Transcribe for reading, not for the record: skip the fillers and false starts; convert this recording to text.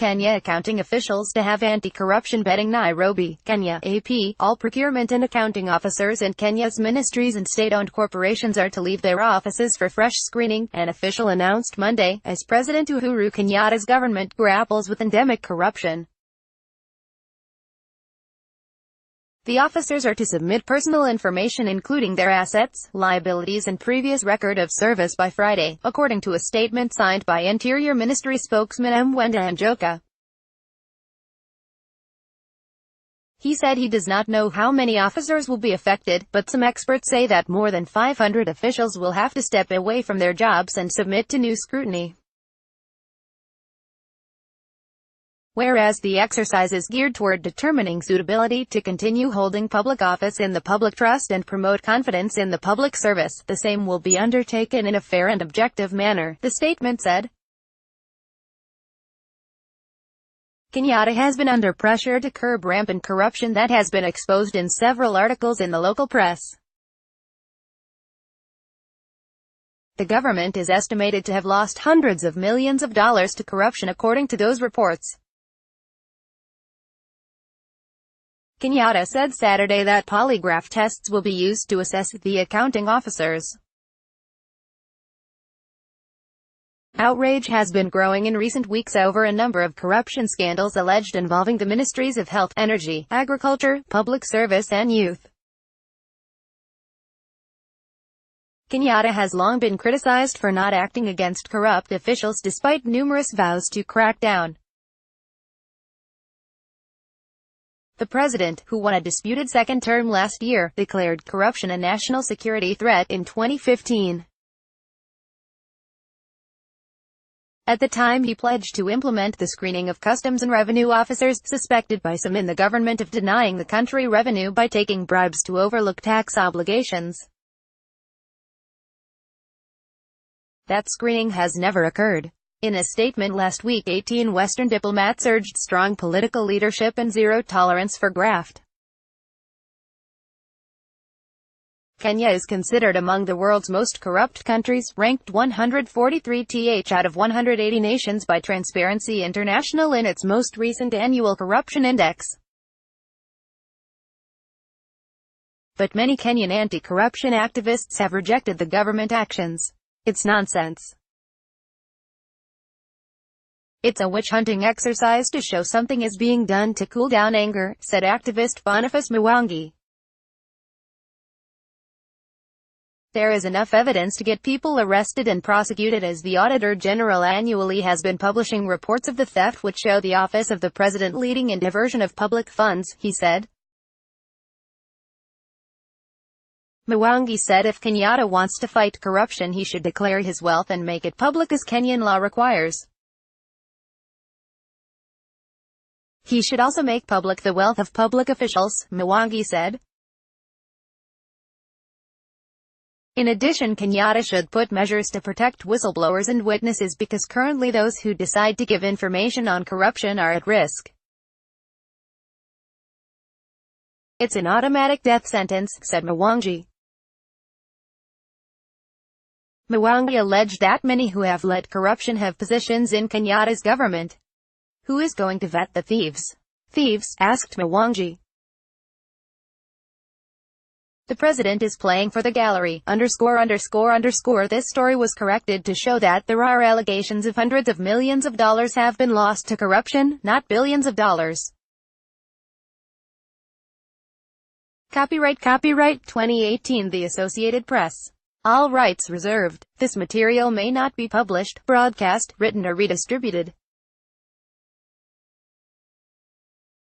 Kenya accounting officials to have anti-corruption vetting. Nairobi, Kenya, AP. All procurement and accounting officers in Kenya's ministries and state-owned corporations are to leave their offices for fresh screening, an official announced Monday, as President Uhuru Kenyatta's government grapples with endemic corruption. The officers are to submit personal information including their assets, liabilities and previous record of service by Friday, according to a statement signed by Interior Ministry spokesman Mwenda Njoka. He said he does not know how many officers will be affected, but some experts say that more than 500 officials will have to step away from their jobs and submit to new scrutiny. Whereas the exercise is geared toward determining suitability to continue holding public office in the public trust and promote confidence in the public service, the same will be undertaken in a fair and objective manner, the statement said. Kenyatta has been under pressure to curb rampant corruption that has been exposed in several articles in the local press. The government is estimated to have lost hundreds of millions of dollars to corruption according to those reports. Kenyatta said Saturday that polygraph tests will be used to assess the accounting officers. Outrage has been growing in recent weeks over a number of corruption scandals alleged involving the ministries of Health, Energy, Agriculture, Public Service and Youth. Kenyatta has long been criticized for not acting against corrupt officials despite numerous vows to crack down. The president, who won a disputed second term last year, declared corruption a national security threat in 2015. At the time he pledged to implement the screening of customs and revenue officers, suspected by some in the government of denying the country revenue by taking bribes to overlook tax obligations. That screening has never occurred. In a statement last week, 18 Western diplomats urged strong political leadership and zero tolerance for graft. Kenya is considered among the world's most corrupt countries, ranked 143th out of 180 nations by Transparency International in its most recent annual corruption index. But many Kenyan anti-corruption activists have rejected the government actions. It's nonsense. It's a witch-hunting exercise to show something is being done to cool down anger, said activist Boniface Mwangi. There is enough evidence to get people arrested and prosecuted, as the Auditor General annually has been publishing reports of the theft which show the office of the president leading in diversion of public funds, he said. Mwangi said if Kenyatta wants to fight corruption he should declare his wealth and make it public as Kenyan law requires. He should also make public the wealth of public officials, Mwangi said. In addition, Kenyatta should put measures to protect whistleblowers and witnesses because currently those who decide to give information on corruption are at risk. It's an automatic death sentence, said Mwangi. Mwangi alleged that many who have led corruption have positions in Kenyatta's government. Who is going to vet the thieves? Thieves, asked Mwangi. The president is playing for the gallery, ____. This story was corrected to show that there are allegations of hundreds of millions of dollars have been lost to corruption, not billions of dollars. Copyright 2018 The Associated Press. All rights reserved. This material may not be published, broadcast, written or redistributed.